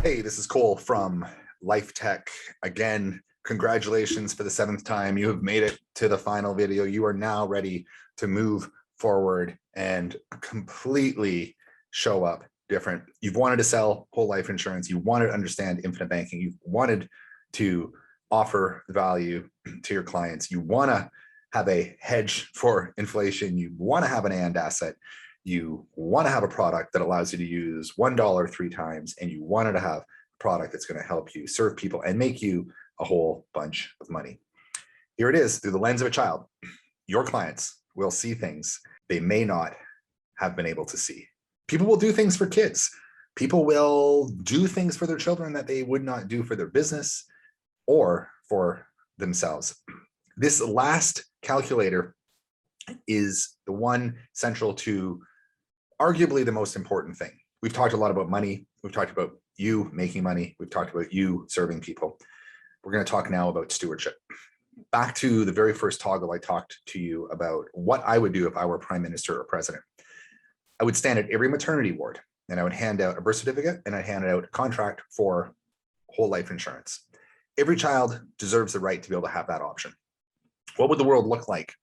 Hey, this is Cole from Lifetech. Again, congratulations for the 7th time. You have made it to the final video. You are now ready to move forward and completely show up different. You've wanted to sell whole life insurance. You wanted to understand infinite banking. You've wanted to offer value to your clients. You want to have a hedge for inflation. You want to have an and asset. You want to have a product that allows you to use $1 3 times, and you wanted to have a product that's going to help you serve people and make you a whole bunch of money. Here it is through the lens of a child. Your clients will see things they may not have been able to see. People will do things for kids. People will do things for their children that they would not do for their business or for themselves. This last calculator is the one central to arguably the most important thing. We've talked a lot about money. We've talked about you making money. We've talked about you serving people. We're going to talk now about stewardship. Back to the very first toggle, I talked to you about what I would do if I were prime minister or president. I would stand at every maternity ward and I would hand out a birth certificate and I'd hand out a contract for whole life insurance. Every child deserves the right to be able to have that option. What would the world look like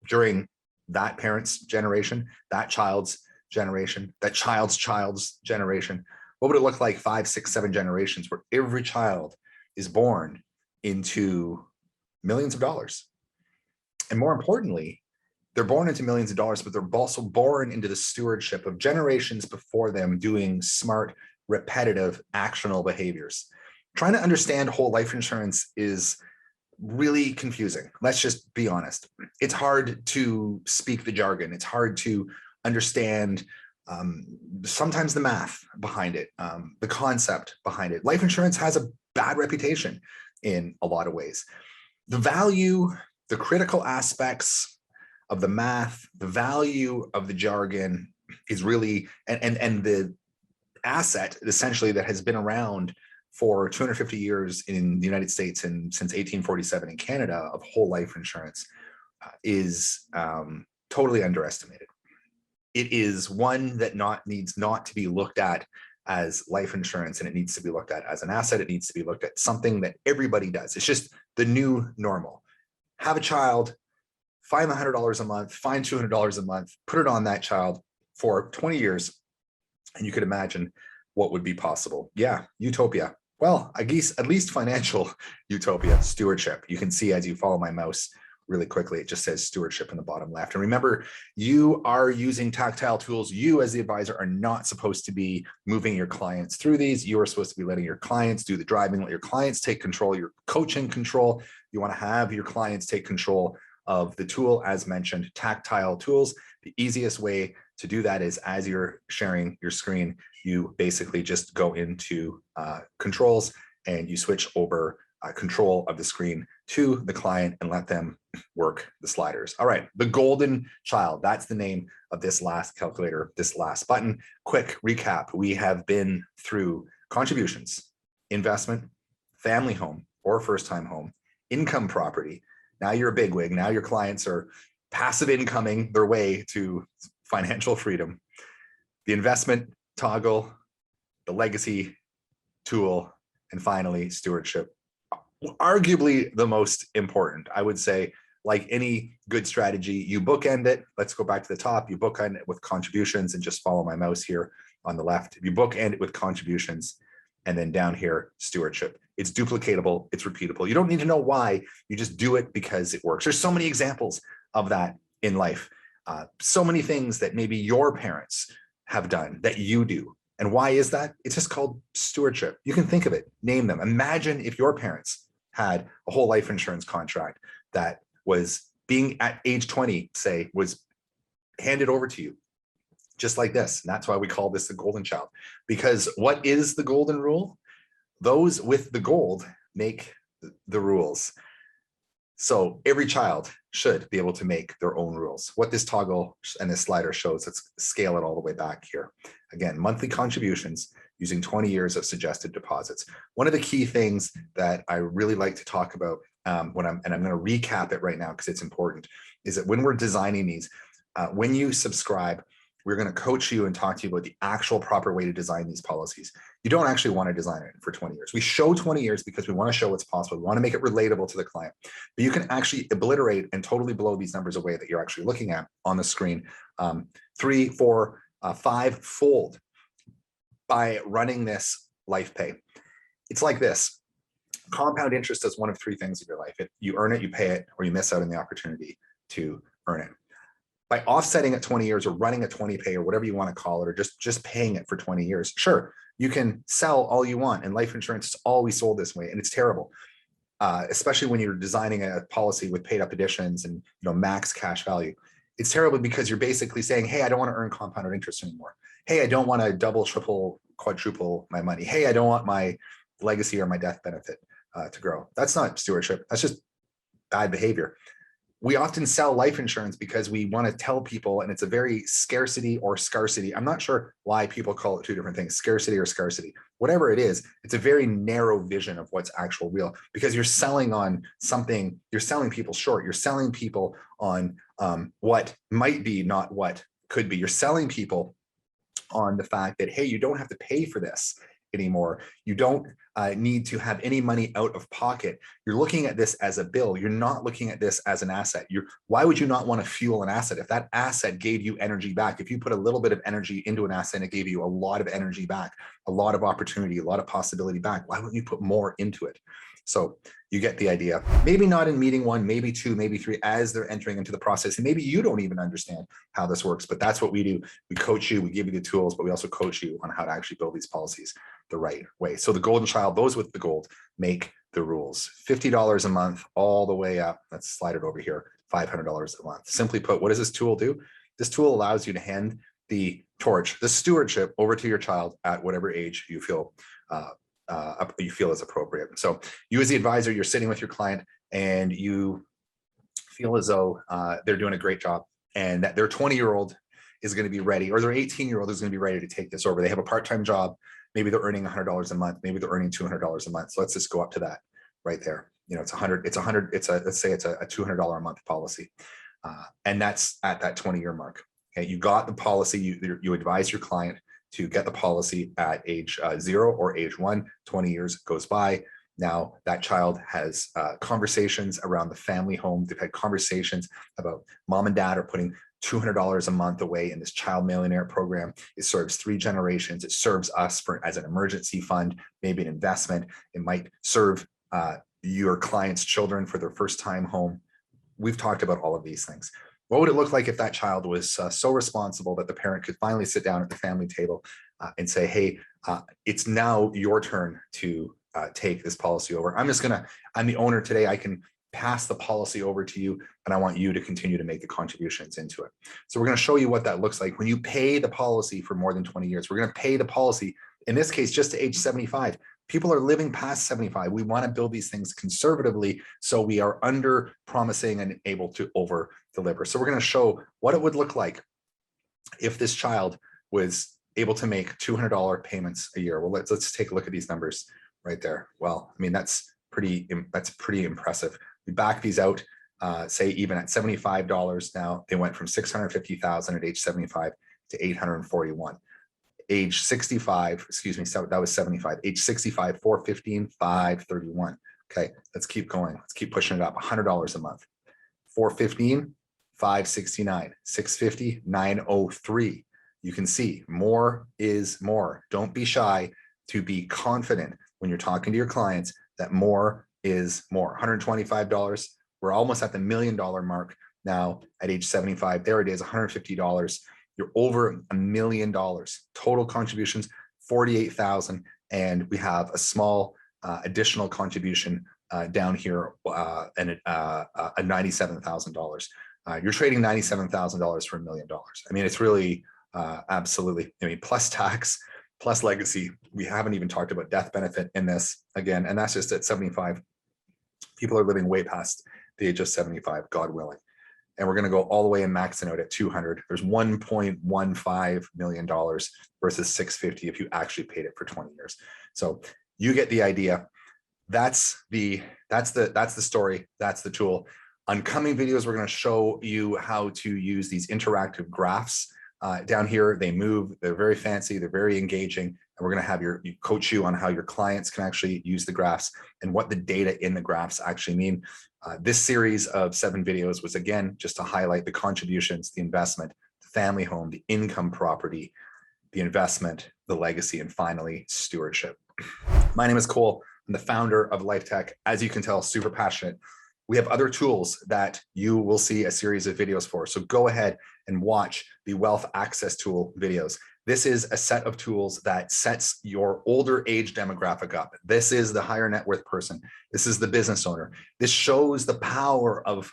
during that parent's generation, that child's generation, that child's generation? What would it look like 5, 6, 7 generations where every child is born into millions of dollars? And more importantly, they're born into millions of dollars, but they're also born into the stewardship of generations before them doing smart, repetitive, actionable behaviors. Trying to understand whole life insurance is really confusing. Let's just be honest. It's hard to speak the jargon. It's hard to understand sometimes the math behind it, the concept behind it. Life insurance has a bad reputation in a lot of ways. The value, the critical aspects of the math, the value of the jargon is really, and the asset essentially that has been around for 250 years in the United States and since 1847 in Canada of whole life insurance is totally underestimated. It is one that needs not to be looked at as life insurance, and it needs to be looked at as an asset. It needs to be looked at something that everybody does. It's just the new normal. Have a child, find $100 a month, find $200 a month, put it on that child for 20 years, and you could imagine what would be possible. Yeah, utopia. Well, I guess at least financial utopia. Stewardship. You can see as you follow my mouse really quickly, it just says stewardship in the bottom left. And remember, you are using tactile tools. You as the advisor are not supposed to be moving your clients through these. You are supposed to be letting your clients do the driving, let your clients take control, your coaching control. You want to have your clients take control of the tool, as mentioned, tactile tools. The easiest way to do that is as you're sharing your screen, you basically just go into controls and you switch over control of the screen to the client and let them work the sliders. All right, the golden child, that's the name of this last calculator, this last button. Quick recap, we have been through contributions, investment, family home or first-time home, income property. Now you're a bigwig. Now your clients are passive incoming their way to financial freedom. The investment toggle, the legacy tool, and finally stewardship. Arguably the most important, I would say. Like any good strategy, you bookend it. Let's go back to the top. You bookend it with contributions and just follow my mouse here on the left. You bookend it with contributions and then down here, stewardship. It's duplicatable, it's repeatable. You don't need to know why, you just do it because it works. There's so many examples of that in life. So many things that maybe your parents have done that you do. And why is that? It's just called stewardship. You can think of it, name them. Imagine if your parents had a whole life insurance contract that was being at age 20, say, was handed over to you just like this. And that's why we call this the golden child. Because what is the golden rule? Those with the gold make the rules. So every child should be able to make their own rules. What this toggle and this slider shows, let's scale it all the way back here. Again, monthly contributions using 20 years of suggested deposits. One of the key things that I really like to talk about I'm going to recap it right now because it's important, is that when we're designing these, when you subscribe, We're going to coach you and talk to you about the actual proper way to design these policies. You don't actually want to design it for 20 years. We show 20 years because we want to show what's possible. We want to make it relatable to the client. But you can actually obliterate and totally blow these numbers away that you're actually looking at on the screen 3, 4, 5-fold by running this LifePay. It's like this. Compound interest does one of 3 things in your life. You earn it, you pay it, or you miss out on the opportunity to earn it. By offsetting at 20 years or running a 20 pay or whatever you want to call it, or just paying it for 20 years, sure, you can sell all you want. And life insurance is always sold this way, and it's terrible. Especially when you're designing a policy with paid up additions and max cash value. It's terrible because you're basically saying, hey, I don't want to earn compounded interest anymore. Hey, I don't want to double, triple, quadruple my money. Hey, I don't want my legacy or my death benefit to grow. That's not stewardship. That's just bad behavior. We often sell life insurance because we want to tell people, and it's a very scarcity or scarcity. I'm not sure why people call it 2 different things, scarcity or scarcity. Whatever it is, it's a very narrow vision of what's actual real, because you're selling on something, you're selling people short. You're selling people on what might be, not what could be. You're selling people on the fact that, hey, you don't have to pay for this anymore. You don't need to have any money out of pocket. You're looking at this as a bill. You're not looking at this as an asset. Why would you not want to fuel an asset? If that asset gave you energy back, if you put a little bit of energy into an asset and it gave you a lot of energy back, a lot of opportunity, a lot of possibility back, why wouldn't you put more into it? So you get the idea. Maybe not in meeting 1, maybe 2, maybe 3, as they're entering into the process. And maybe you don't even understand how this works, but that's what we do. We coach you, we give you the tools, but we also coach you on how to actually build these policies the right way. So the golden child, those with the gold, make the rules. $50 a month all the way up. Let's slide it over here. $500 a month. Simply put, what does this tool do? This tool allows you to hand the torch, the stewardship, over to your child at whatever age you feel is appropriate. So you as the advisor, you're sitting with your client and you feel as though they're doing a great job, and that their 20-year-old is going to be ready, or their 18-year-old is going to be ready to take this over. They have a part-time job. Maybe they're earning $100 a month. Maybe they're earning $200 a month. So let's just go up to that right there. Let's say it's a $200 a month policy. And that's at that 20-year mark. Okay. You got the policy. You advise your client to get the policy at age 0 or age 1. 20 years goes by. Now that child has conversations around the family home. They've had conversations about mom and dad are putting $200 a month away in this Child Millionaire program. It serves 3 generations. It serves us as an emergency fund, maybe an investment. It might serve your client's children for their first time home. We've talked about all of these things. What would it look like if that child was so responsible that the parent could finally sit down at the family table and say, hey, it's now your turn to take this policy over. I'm the owner today. I can pass the policy over to you, and I want you to continue to make the contributions into it. So we're going to show you what that looks like when you pay the policy for more than 20 years. We're going to pay the policy, in this case, just to age 75. People are living past 75. We want to build these things conservatively so we are under promising and able to over deliver. So we're going to show what it would look like if this child was able to make $200 payments a year. Well, let's take a look at these numbers right there. Well, I mean, that's pretty impressive. We back these out, say even at $75 now, they went from $650,000 at age 75 to $841. Age 65, excuse me, so that was 75. Age 65, 415, 531. Okay, let's keep going. Let's keep pushing it up. $100 a month. 415, 569. 650, 903. You can see more is more. Don't be shy to be confident when you're talking to your clients that more is more. $125. We're almost at the $1 million mark now at age 75. There it is, $150. You're over $1 million. Total contributions, $48,000. And we have a small additional contribution down here and a $97,000. You're trading $97,000 for $1 million. I mean, it's really absolutely, I mean, plus tax, plus legacy. We haven't even talked about death benefit in this again, and that's just at 75. People are living way past the age of 75, God willing. And we're going to go all the way and maxing out at 200. There's $1.15 million versus 650 if you actually paid it for 20 years. So you get the idea. That's the story. That's the tool. On coming videos, we're going to show you how to use these interactive graphs Down here, they move, they're very fancy, they're very engaging, and we're going to have coach you on how your clients can actually use the graphs and what the data in the graphs actually mean. This series of 7 videos was, again, just to highlight the contributions, the investment, the family home, the income property, the investment, the legacy, and finally, stewardship. My name is Cole. I'm the founder of Lifetech. As you can tell, super passionate. We have other tools that you will see a series of videos for. So go ahead and watch the wealth access tool videos. This is a set of tools that sets your older age demographic up. This is the higher net worth person. This is the business owner. This shows the power of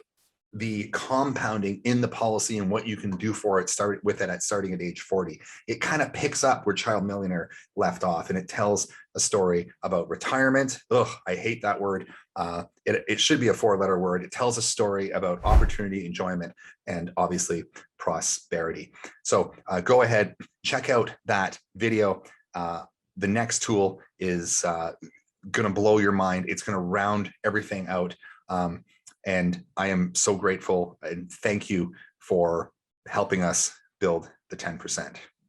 the compounding in the policy and what you can do for it, starting at age 40. It kind of picks up where Child Millionaire left off, and it tells a story about retirement. Ugh, I hate that word. It should be a 4-letter word. It tells a story about opportunity, enjoyment, and obviously prosperity. So go ahead, check out that video. The next tool is going to blow your mind. It's going to round everything out. And I am so grateful and thank you for helping us build the 10%.